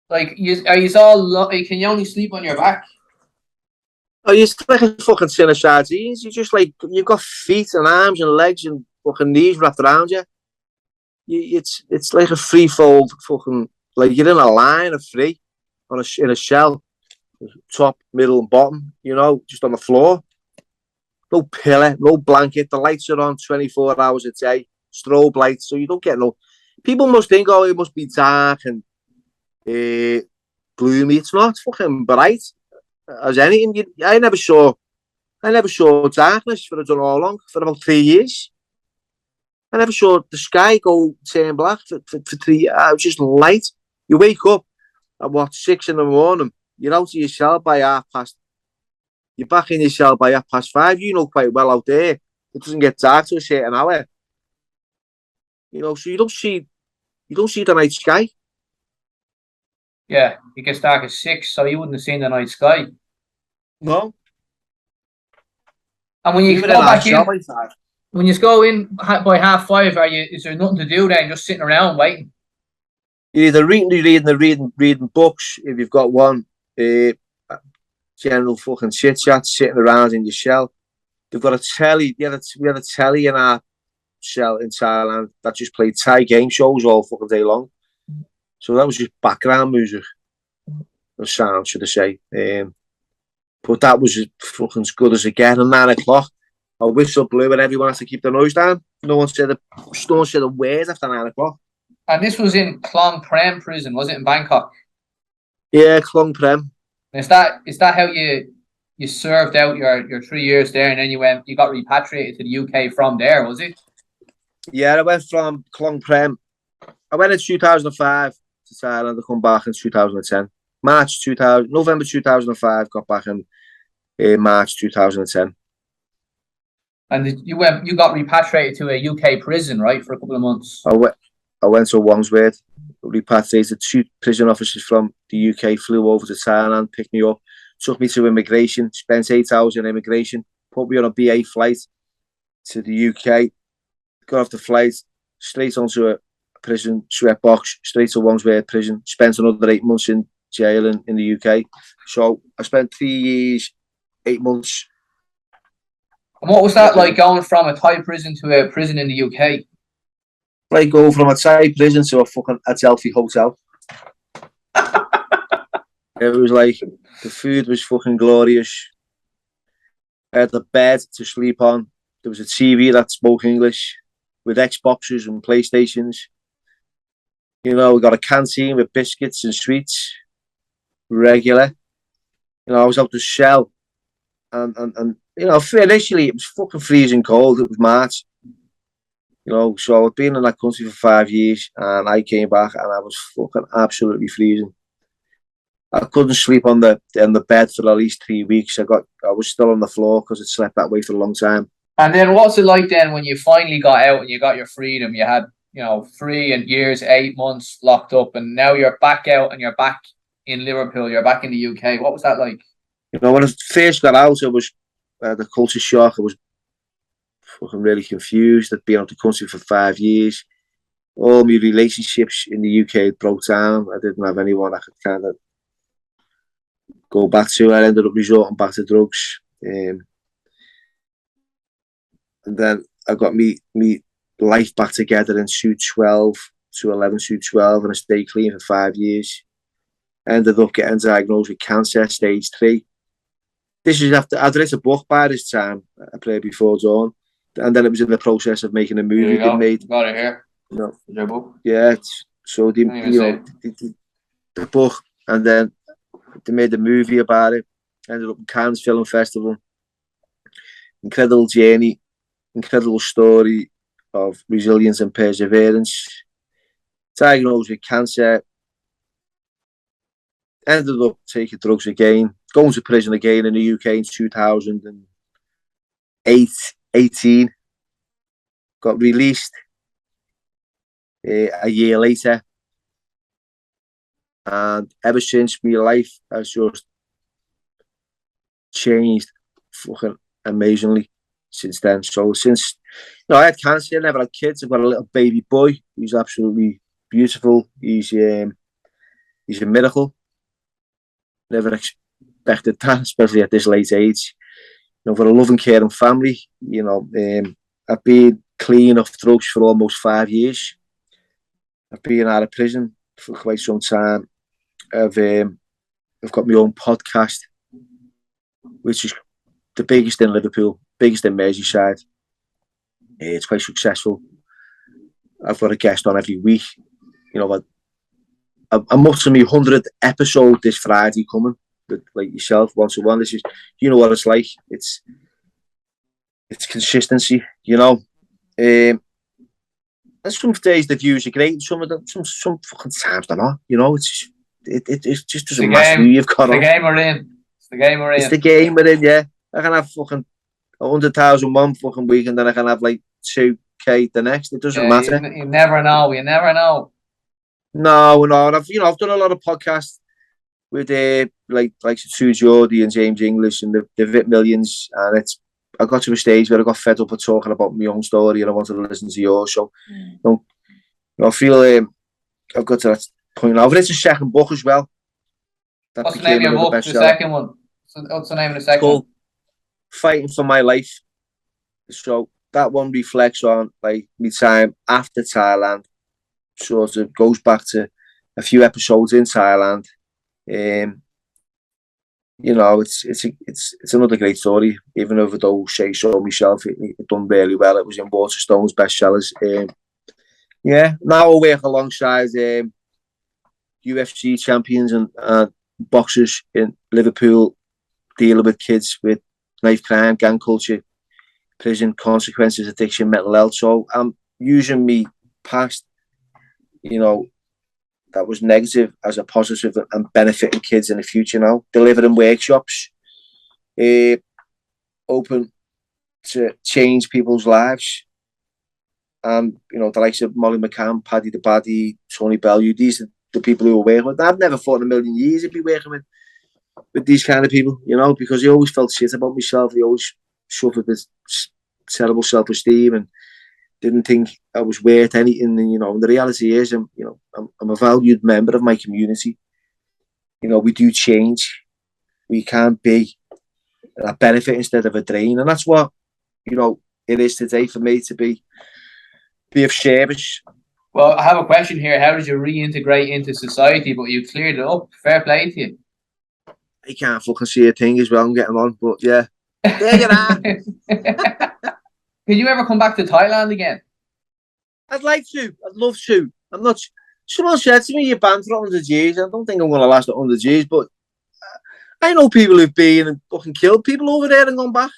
Like, are you all? Can you only sleep on your back? Oh, you're like a fucking tin of sardines. You just like you've got feet and arms and legs and fucking knees wrapped around you. It's like a free-fold fucking, like you're in a line of three in a shell, top, middle, and bottom. Just on the floor. No pillow, no blanket. The lights are on 24 hours a day. Strobe lights, so you don't get no. People must think, oh, it must be dark and gloomy. It's not. It's fucking bright as anything. I never saw darkness for about 3 years. I never saw the sky turn black for 3 years. It was just light. You wake up at 6 in the morning. You're out of your cell by 5:30. You're back in your cell by 5:30. You know quite well out there. It doesn't get dark to a certain hour. So you don't see the night sky. Yeah, it gets dark at 6, so you wouldn't have seen the night sky. No. And when you go back in, when you go in by 5:30, is there nothing to do then? Just sitting around waiting? You're either reading books if you've got one. General fucking chit chat, sitting around in your cell. They've got a telly. We had a telly in our cell in Thailand that just played Thai game shows all fucking day long. So that was just background music, or sound, should I say? But that was as fucking as good as it gets. At 9 o'clock, a whistle blew and everyone has to keep the noise down. No one said a word after 9 o'clock. And this was in Klong Prem prison, was it, in Bangkok? Yeah, Klong Prem. Is that how you served out your 3 years there, and then you got repatriated to the UK from there, was it? Yeah, I went from Klong Prem. I went in 2005 to Thailand. I come back in 2010. November 2005. Got back in March 2010. And you got repatriated to a UK prison, right, for a couple of months? I went to Wandsworth. Repatriated. 2 prison officers from the UK flew over to Thailand, picked me up, took me to immigration, spent 8 hours in immigration, put me on a BA flight to the UK, got off the flight, straight onto a prison sweat box, straight to Wandsworth prison, spent another 8 months in jail in the UK. So I spent 3 years, 8 months. And what was that like, going from a Thai prison to a prison in the UK? Like going from a Thai prison to a fucking Adelphi hotel. It was like, the food was fucking glorious. I had a bed to sleep on. There was a TV that spoke English with Xboxes and PlayStations. We got a canteen with biscuits and sweets, regular. I was out to shell, and initially it was fucking freezing cold. It was March. So I'd been in that country for 5 years, and I came back and I was fucking absolutely freezing. I couldn't sleep on the bed for at least 3 weeks. I was still on the floor because it slept that way for a long time. And then what's it like then when you finally got out and you got your freedom? You had, 3 years, 8 months locked up, and now you're back out and you're back in Liverpool. You're back in the UK. What was that like? When I first got out, I was the culture shock. I was fucking really confused. I'd been out the country for 5 years. All my relationships in the UK broke down. I didn't have anyone I could kind of go back to. I ended up resorting back to drugs. And then I got me life back together in 2012, 2012, and I stayed clean for 5 years. Ended up getting diagnosed with cancer, stage 3. This is after I'd written a book by this time. I played Before Dawn, and then it was in the process of making a movie. They made. Got it here. Your book. Yeah. So the book, and then they made a movie about it. Ended up in Cannes Film Festival. Incredible journey, incredible story of resilience and perseverance. Diagnosed with cancer. Ended up taking drugs again, going to prison again in the UK in 2018. Got released a year later. And ever since, my life has just changed fucking amazingly since then. So since I had cancer, I never had kids. I've got a little baby boy. He's absolutely beautiful. He's a miracle. Never expected that, especially at this late age. For a loving, caring family. I've been clean of drugs for almost 5 years. I've been out of prison for quite some time. I've got my own podcast, which is the biggest in Liverpool, biggest in Merseyside. It's quite successful. I've got a guest on every week. I'm up to my 100th episode this Friday coming, with like yourself, 1-to-1. This is, what it's like. It's consistency, And some days the views are great. Some fucking times they're not. It just doesn't matter who you've got on. It's the game we're in. It's the game we're in. It's the game we're in. Yeah, I can have fucking 100,000 one fucking week, and then I can have like 2K the next. It doesn't matter. You never know. You never know. No. I've done a lot of podcasts with like Sue Geordie and James English, and they've hit millions. And I got to a stage where I got fed up of talking about my own story, and I wanted to listen to yours. So, I feel I've got to that point now. I've written a second book as well. What's the name of your book? The second one. What's the name of the second one? Fighting for My Life. So that one reflects on like my time after Thailand. Sort of goes back to a few episodes in Thailand. It's another great story. Even though say so myself, it done really well. It was in Waterstone's bestsellers. Now I work alongside UFC champions and boxers in Liverpool, dealing with kids with knife crime, gang culture, prison consequences, addiction, mental health. So I'm using me past, that was negative as a positive and benefiting kids in the future now. Delivering workshops, open to change people's lives. And, the likes of Molly McCann, Paddy the Baddy, Tony Bellew, these are the people who are working with. I've never thought in a million years I'd be working with these kind of people, because I always felt shit about myself. I always suffered with terrible self-esteem and didn't think I was worth anything. And, the reality is, I'm a valued member of my community. We do change. We can't be a benefit instead of a drain. And that's what, it is today for me to be of service. Well, I have a question here. How did you reintegrate into society? But you cleared it up. Fair play to you. I can't fucking see a thing as well. I'm getting on, but yeah. There you are. Can you ever come back to Thailand again? I'd like to. I'd love to. I'm not. Someone said to me, "You're banned for 100 years." I don't think I'm going to last 100 years, but I know people who've been and fucking killed people over there and gone back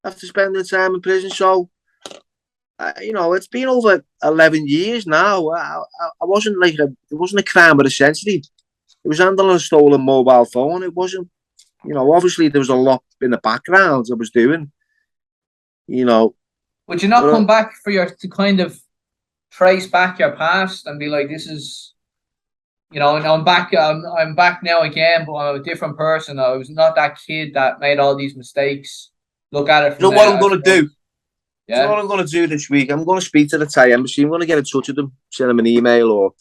after spending time in prison. So, it's been over 11 years now. I wasn't like it wasn't a crime of the century. It was handling a stolen mobile phone. It wasn't, you know, obviously there was a lot in the background I was doing, you know. Would you not But, come back to kind of trace back your past and be like, this is, you know, and I'm back now again, but I'm a different person. I was not that kid that made all these mistakes. Look at it from you know what I'm going to do? Yeah. You know what I'm going to do this week? I'm going to speak to the Thai embassy. I'm going to get in touch with them, send them an email, or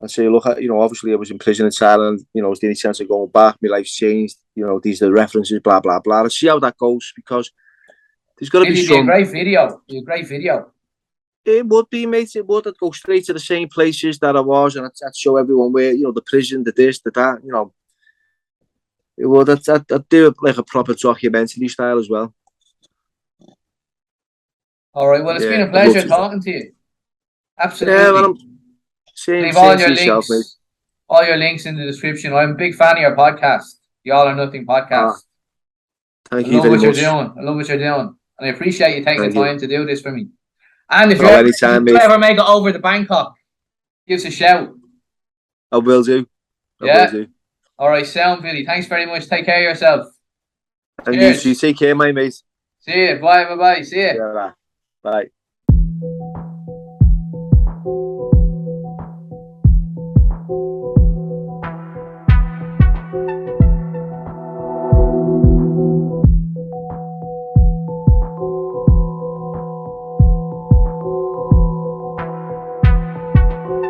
and say, look, you know, obviously I was in prison in Thailand. You know, is there any chance of going back? My life's changed. You know, these are the references, blah blah blah. Let's see how that goes, because there's got to be It'd some. a great video. It'd be a great video. It would be, mate. It would. I'd go straight to the same places that I was, and I'd show everyone where, you know, the prison, the this, the that. You know, it would. I'd do it like a proper documentary style as well. All right. Well, it's been a pleasure talking to you. Absolutely. Yeah, well, leave all your links, all your links in the description. I'm a big fan of your podcast, the All or Nothing podcast. Thank you very much. I love what you're doing, and I appreciate you taking the time to do this for me. And if you ever make it over to Bangkok, give us a shout. I will do. Will do. All right, sound, Billy. Thanks very much. Take care of yourself. And you too. Take care, my mate. See you. Bye. See you. Yeah, bye.